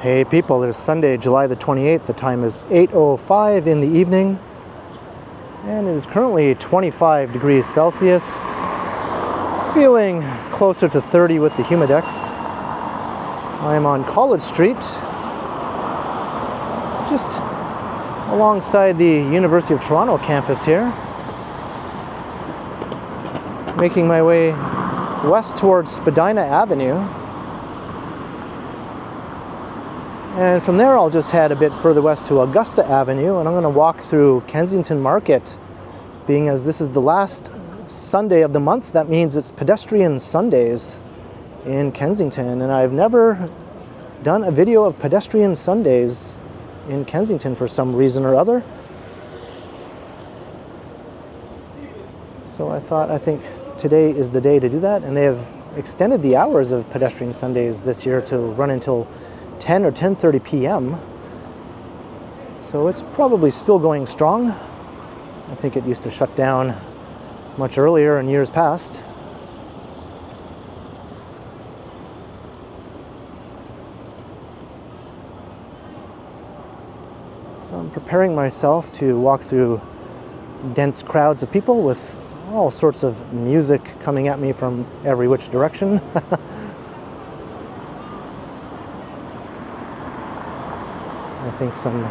Hey people, it is Sunday, July the 28th. The time is 8:05 in the evening, and it is currently 25 degrees Celsius. Feeling closer to 30 with the humidex. I am on College Street, just alongside the University of Toronto campus here, making my way west towards Spadina Avenue. And from there, I'll just head a bit further west to Augusta Avenue, and I'm going to walk through Kensington Market. Being as this is the last Sunday of the month, that means it's Pedestrian Sundays in Kensington, and I've never done a video of Pedestrian Sundays in Kensington for some reason or other. So I think today is the day to do that, and they have extended the hours of Pedestrian Sundays this year to run until 10 or 10:30 p.m. So it's probably still going strong. I think it used to shut down much earlier in years past. So I'm preparing myself to walk through dense crowds of people with all sorts of music coming at me from every which direction. I think some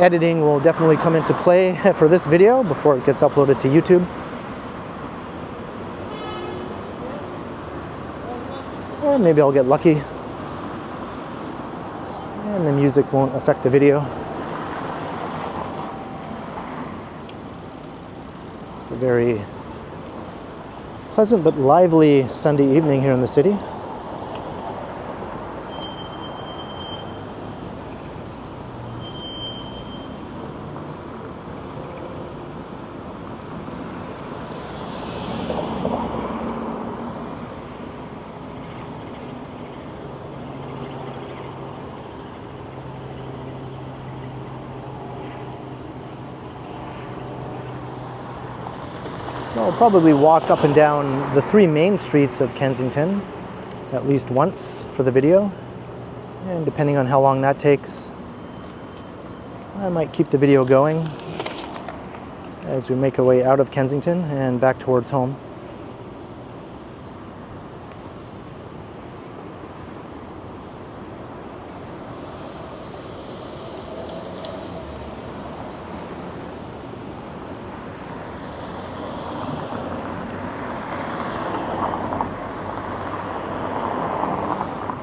editing will definitely come into play for this video before it gets uploaded to YouTube. Or maybe I'll get lucky and the music won't affect the video. It's a very pleasant but lively Sunday evening here in the city. So I'll probably walk up and down the three main streets of Kensington at least once for the video. And depending on how long that takes, I might keep the video going as we make our way out of Kensington and back towards home.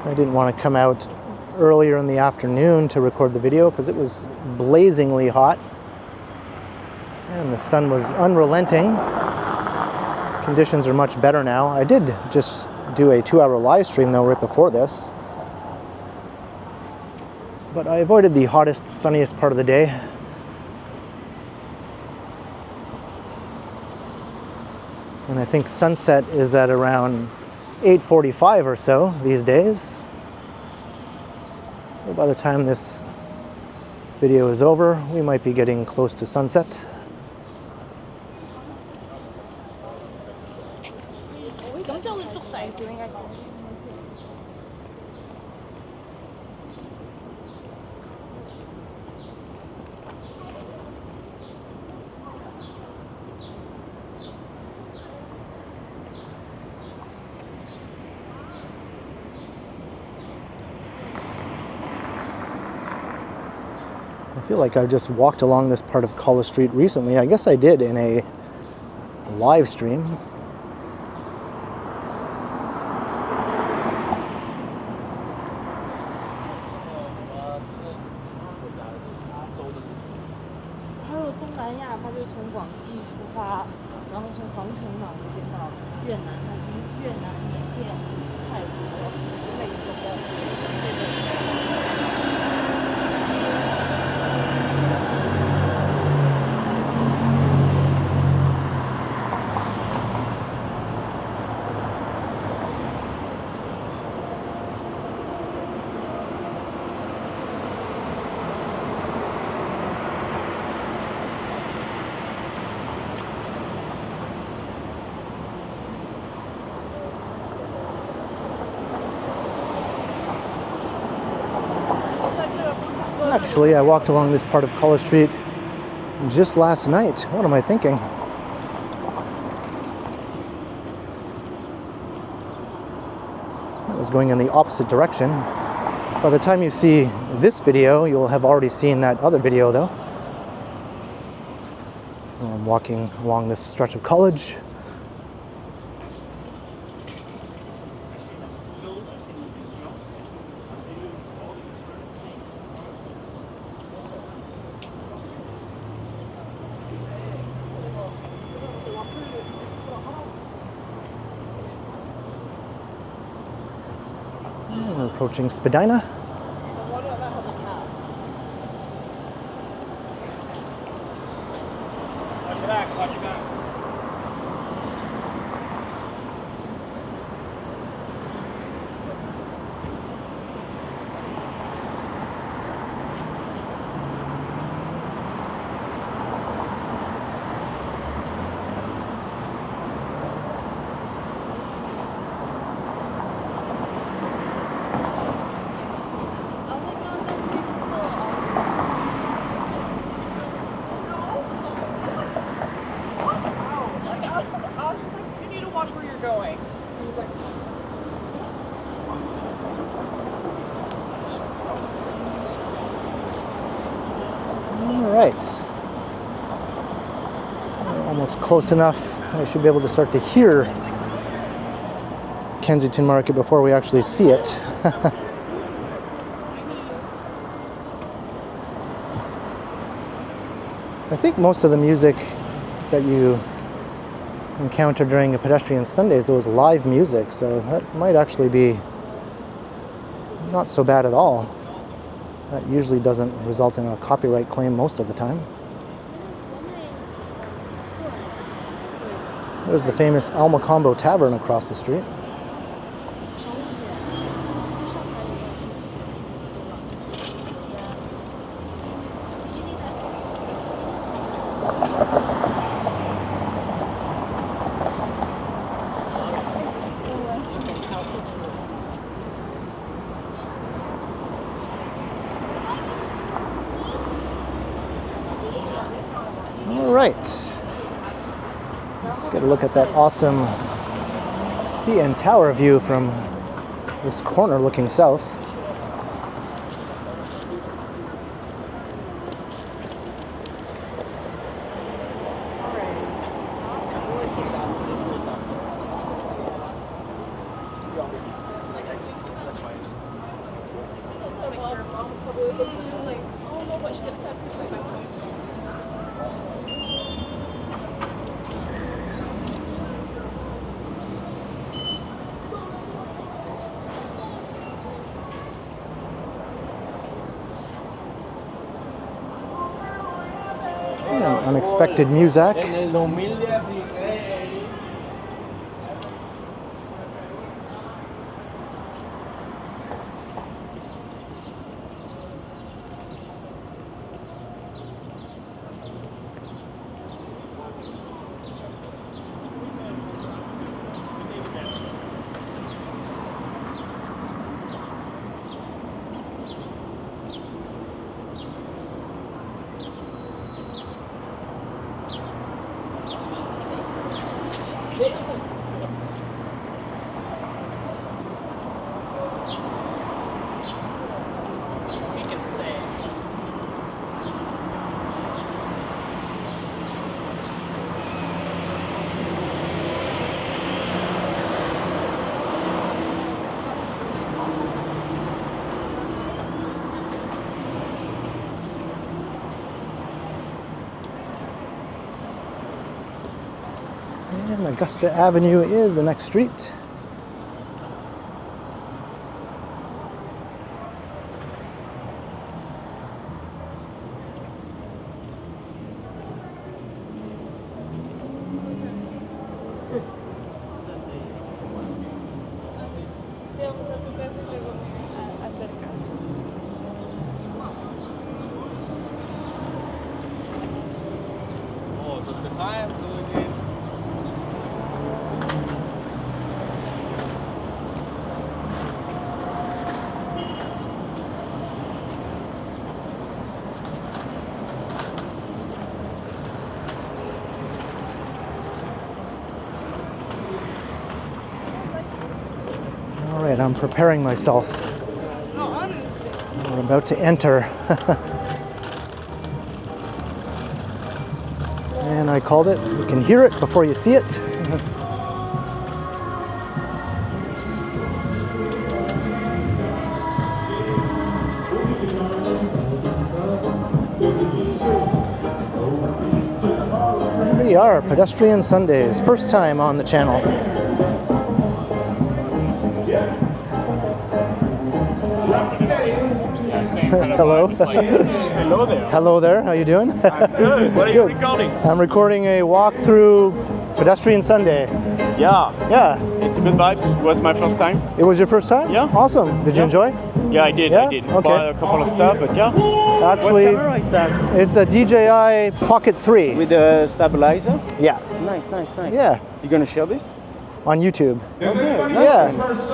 I didn't want to come out earlier in the afternoon to record the video because it was blazingly hot and the sun was unrelenting. Conditions are much better now. I did just do a 2-hour live stream though right before this, but I avoided the hottest, sunniest part of the day. And I think sunset is at around 8:45 or so these days. So by the time this video is over, we might be getting close to sunset. I feel like I just walked along this part of College Street recently. I guess I did in a live stream. Actually, I walked along this part of College Street just last night. What am I thinking? I was going in the opposite direction. By the time you see this video, you'll have already seen that other video though. I'm walking along this stretch of College. We're approaching Spadina. Right. We're almost close enough. I should be able to start to hear Kensington Market before we actually see it. I think most of the music that you encounter during a Pedestrian Sundays was live music, so that might actually be not so bad at all. That usually doesn't result in a copyright claim most of the time. There's the famous Alma Combo Tavern across the street. Right. Let's get a look at that awesome CN Tower view from this corner looking south. Unexpected music. And Augusta Avenue is the next street. right, I'm preparing myself. We're about to enter. And I called it. You can hear it before you see it. So here we are, Pedestrian Sundays. First time on the channel. Hello. Hello there. Hello there. How you doing? I'm good. What are you recording? I'm recording a walk through Pedestrian Sunday. Yeah. Yeah. It's a good vibes. It was my first time. It was your first time? Yeah. Awesome. Did you enjoy? Yeah, I did. Yeah? I did. Okay. Bought a couple of stuff, but yeah. Actually, What camera is that? it's a DJI Pocket 3. With the stabilizer? Yeah. Nice, nice, nice. Yeah. You gonna share this? On YouTube. Okay. Yeah.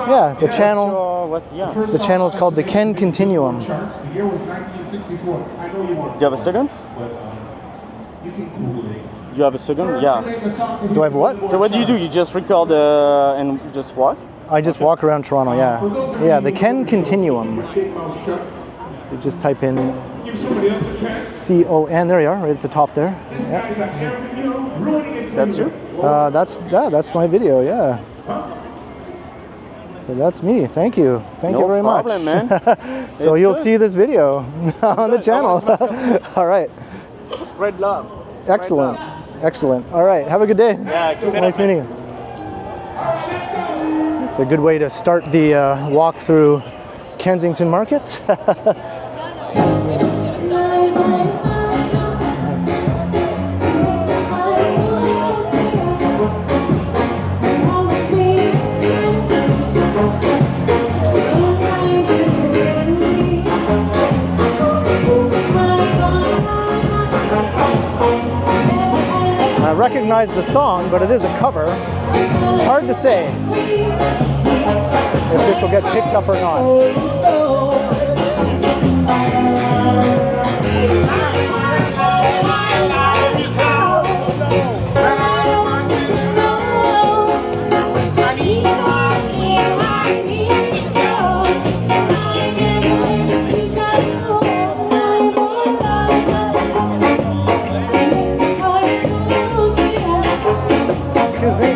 Yeah. The channel. What's The channel is called the Ken Continuum. Do you have a second? You have a second? Yeah. Do I have what? So what do? You just record and just walk? I just walk around Toronto. Yeah. Yeah. The Ken Continuum. If you just type in CON, there you are, right at the top there. Yeah. That's you? That's my video. Yeah. So that's me. Thank you. Thank you very much. No problem, man. So It's you'll good. see this video on the channel. All right. Spread love. Excellent. Excellent. All right. Have a good day. Yeah, keep it Nice up, man. meeting you. It's a good way to start the walk through Kensington Market. I recognize the song, but it is a cover. Hard to say if this will get picked up or not. Excuse me.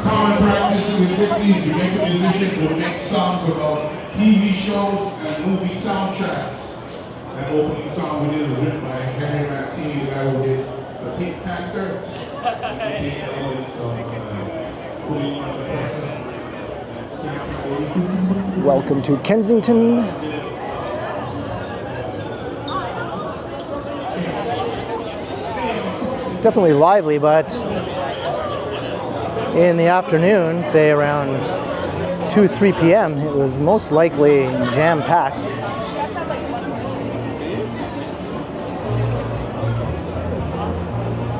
Common practice in the 60s, Jamaican musicians would make songs about TV shows and movie soundtracks. That opening song we did was written by Henry Mancini, the guy who did The Pink Panther. Welcome to Kensington. Definitely lively, but in the afternoon, say around 2-3 p.m., it was most likely jam-packed.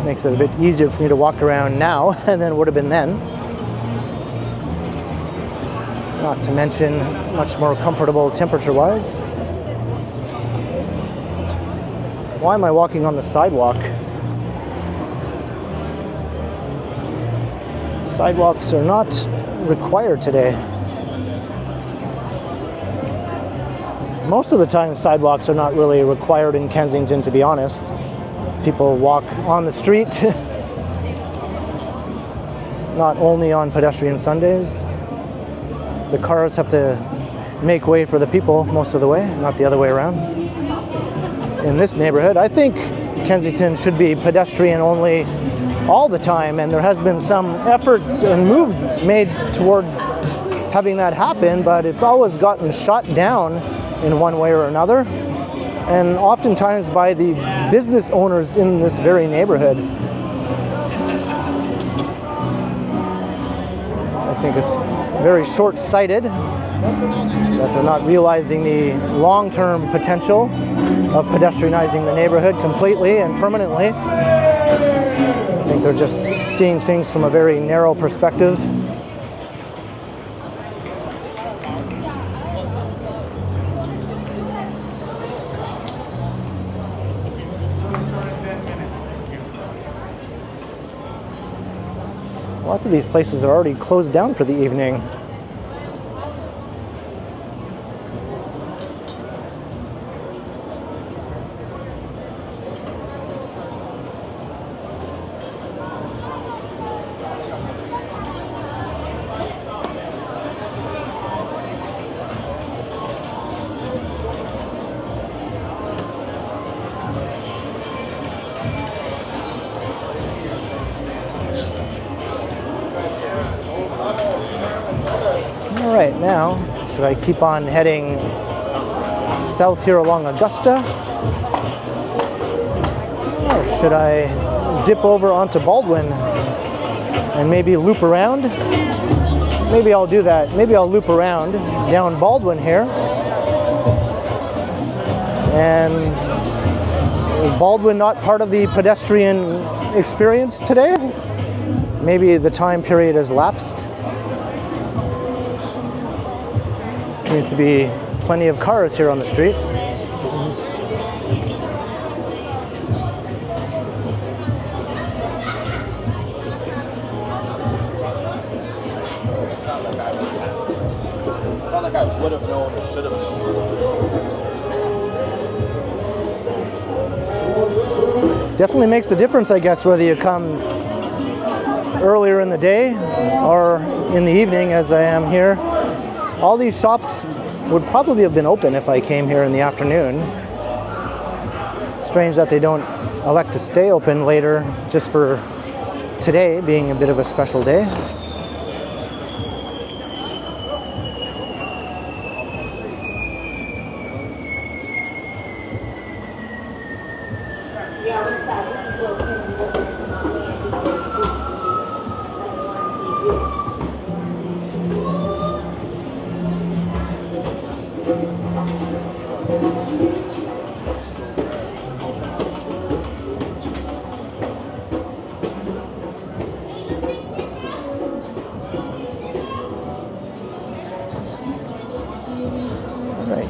Makes it a bit easier for me to walk around now than it would have been then. Not to mention much more comfortable temperature-wise. Why am I walking on the sidewalk? Sidewalks are not required today. Most of the time, sidewalks are not really required in Kensington, to be honest. People walk on the street, not only on Pedestrian Sundays. The cars have to make way for the people most of the way, not the other way around. In this neighborhood, I think Kensington should be pedestrian only all the time, and there has been some efforts and moves made towards having that happen, but it's always gotten shot down in one way or another, and oftentimes by the business owners in this very neighborhood. I think it's very short-sighted, that they're not realizing the long-term potential of pedestrianizing the neighborhood completely and permanently. I think they're just seeing things from a very narrow perspective. Lots of these places are already closed down for the evening. All right, now, should I keep on heading south here along Augusta? Or should I dip over onto Baldwin and maybe loop around? Maybe I'll do that. Maybe I'll loop around down Baldwin here. And is Baldwin not part of the pedestrian experience today? Maybe the time period has lapsed. Seems to be plenty of cars here on the street. It's not like I would have known or should have known. Definitely makes a difference, I guess, whether you come earlier in the day or in the evening, as I am here. All these shops would probably have been open if I came here in the afternoon. Strange that they don't elect to stay open later just for today being a bit of a special day.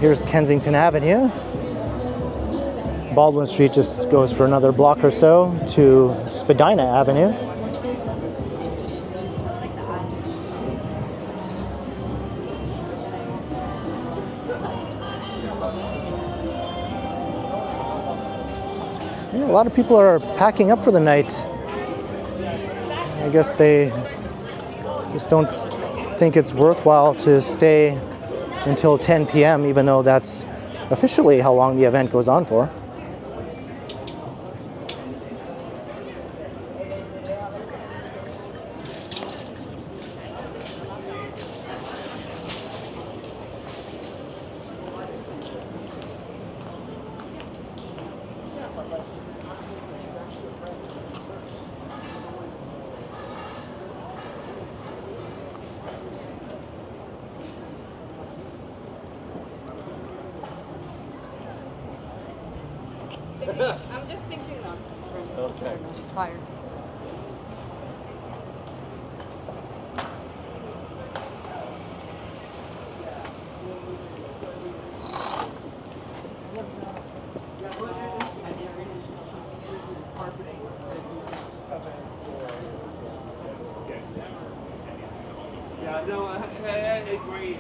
Here's Kensington Avenue. Baldwin Street just goes for another block or so to Spadina Avenue. Yeah, a lot of people are packing up for the night. I guess they just don't think it's worthwhile to stay until 10 p.m., even though that's officially how long the event goes on for. I'm just thinking of Okay. tired. Yeah, no, I agree.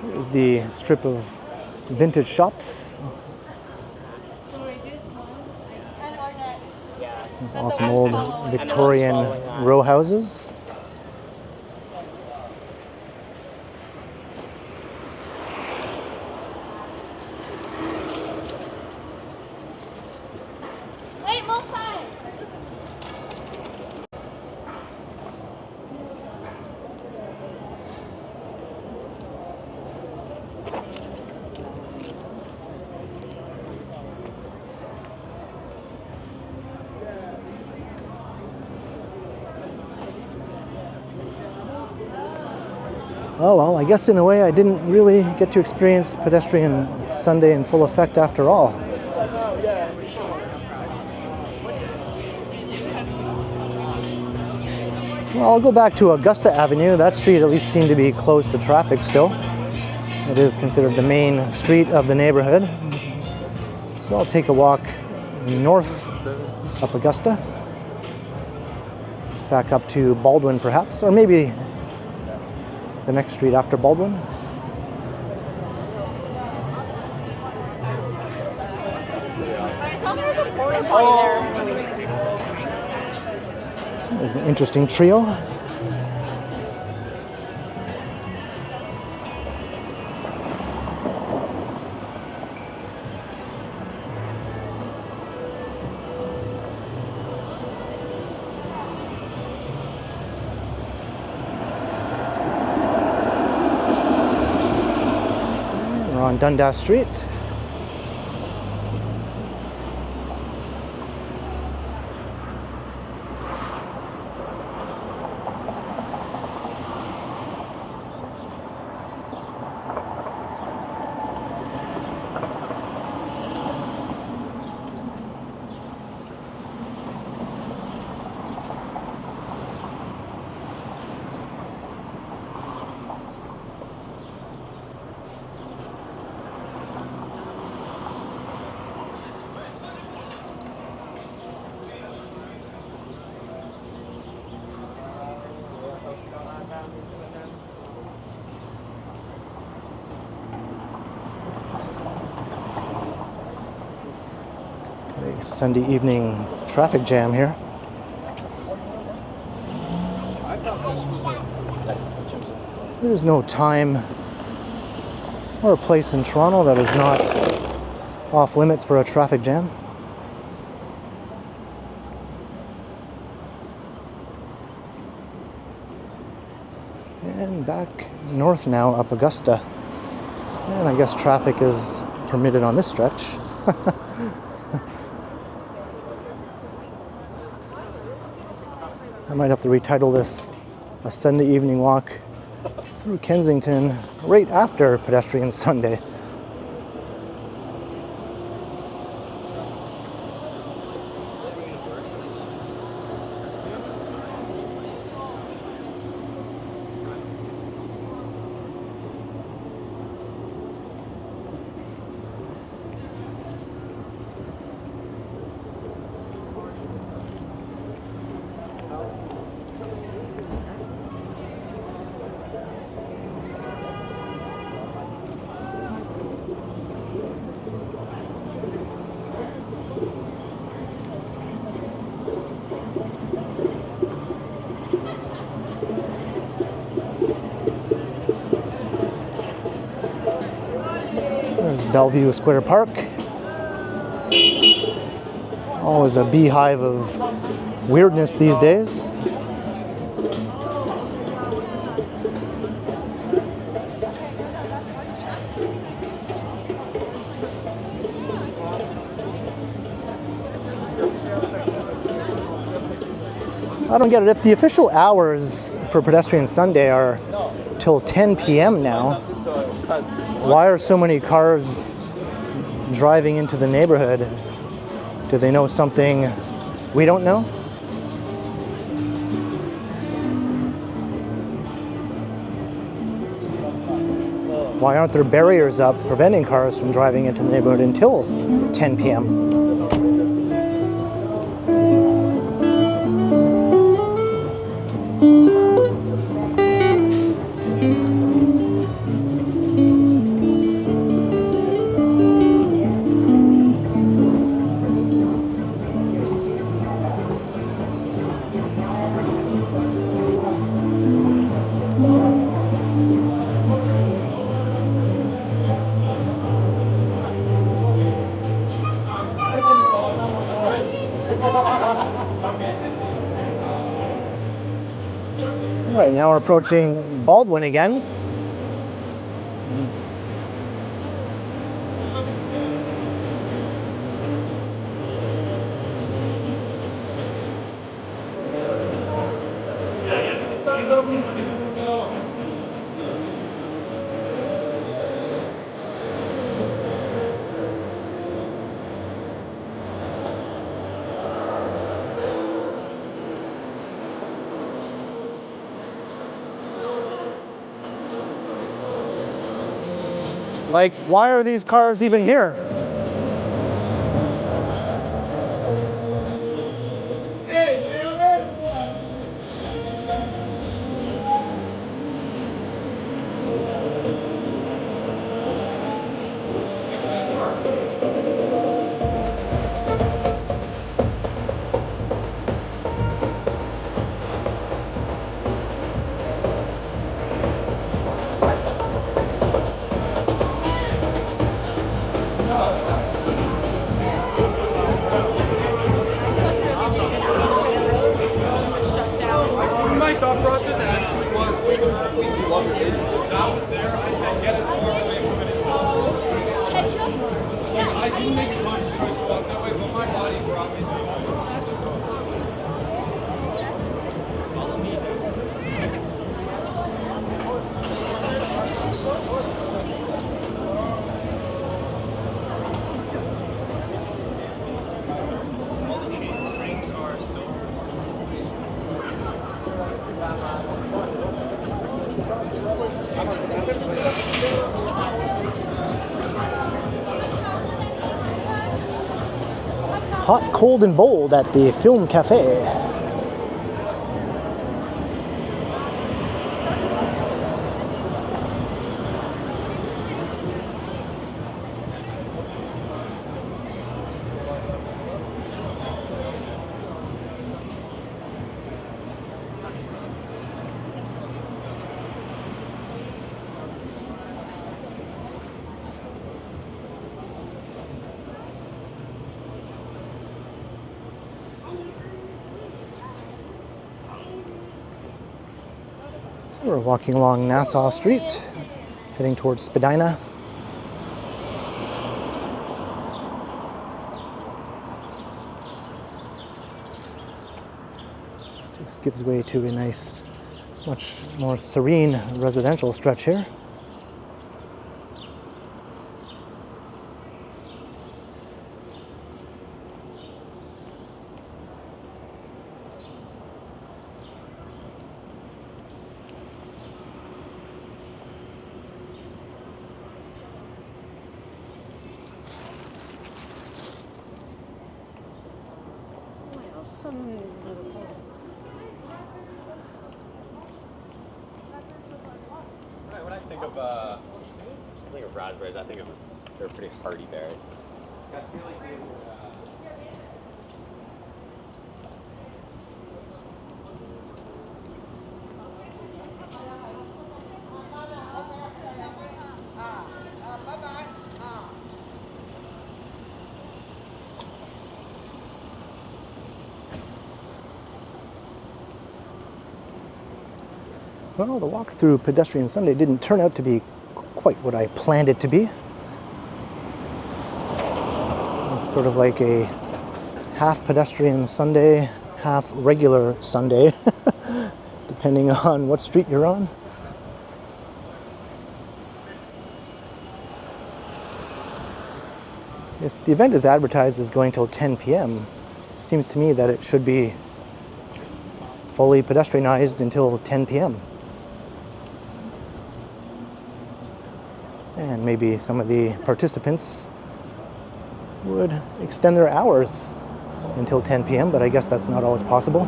Here's the strip of vintage shops. These awesome old Victorian row houses. Wait, both sides. Oh well, I guess in a way I didn't really get to experience Pedestrian Sunday in full effect after all. Well, I'll go back to Augusta Avenue. That street at least seemed to be closed to traffic still. It is considered the main street of the neighborhood. So I'll take a walk north up Augusta, back up to Baldwin perhaps, or maybe the next street after Baldwin. I saw there was a porta potty there. There's an interesting trio. We're on Dundas Street. Sunday evening traffic jam here. There's no time or a place in Toronto that is not off limits for a traffic jam. And back north now up Augusta. And I guess traffic is permitted on this stretch. I might have to retitle this a Sunday evening walk through Kensington right after Pedestrian Sunday. There's Bellevue Square Park. Always a beehive of weirdness these days. I don't get it. If the official hours for Pedestrian Sunday are till 10 p.m. now, why are so many cars driving into the neighborhood? Do they know something we don't know? Why aren't there barriers up preventing cars from driving into the neighborhood until 10 p.m.? All right, now we're approaching Baldwin again. Like, why are these cars even here? My thought process actually was we do longer days. When I was there, I said get as far away from it as possible. Like, I do make a conscious choice to walk that way, but my body brought me to follow me. Trains are so Hot, cold, and bold at the Film Cafe. So we're walking along Nassau Street, heading towards Spadina. This gives way to a nice, much more serene residential stretch here. When I think of raspberries, I think of they're pretty hardy berry. Well, the walk through Pedestrian Sunday didn't turn out to be quite what I planned it to be. It's sort of like a half pedestrian Sunday, half regular Sunday, depending on what street you're on. If the event is advertised as going till 10 p.m., it seems to me that it should be fully pedestrianized until 10 p.m. And maybe some of the participants would extend their hours until 10 p.m., but I guess that's not always possible.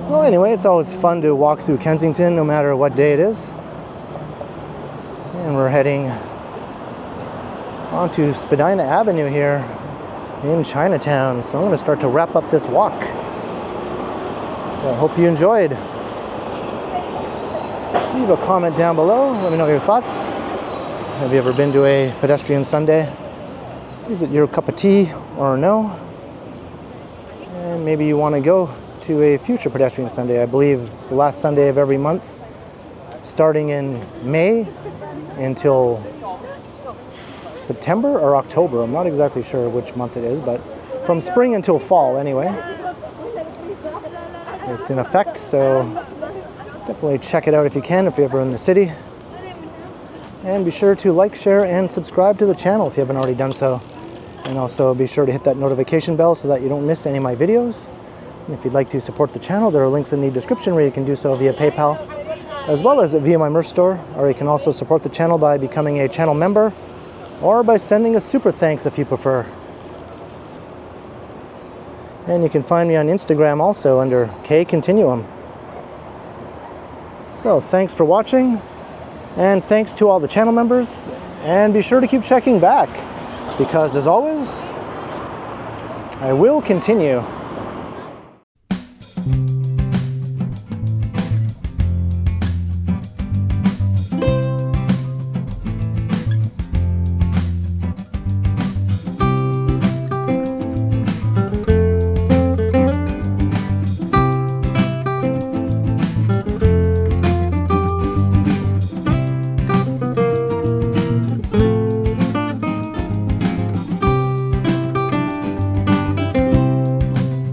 Well, anyway, it's always fun to walk through Kensington no matter what day it is. And we're heading onto Spadina Avenue here in Chinatown. So I'm going to start to wrap up this walk. So I hope you enjoyed. Leave a comment down below. Let me know your thoughts. Have you ever been to a pedestrian Sunday? Is it your cup of tea or no? And maybe you want to go to a future pedestrian Sunday. I believe the last Sunday of every month, starting in May until September or October. I'm not exactly sure which month it is, but from spring until fall anyway. It's in effect, so definitely check it out if you can, if you're ever in the city. And be sure to like, share, and subscribe to the channel if you haven't already done so. And also be sure to hit that notification bell so that you don't miss any of my videos. And if you'd like to support the channel, there are links in the description where you can do so via PayPal, as well as via my merch store, or you can also support the channel by becoming a channel member, or by sending a super thanks if you prefer. And you can find me on Instagram also under KContinuum. So thanks for watching, and thanks to all the channel members, and be sure to keep checking back, because as always, I will continue.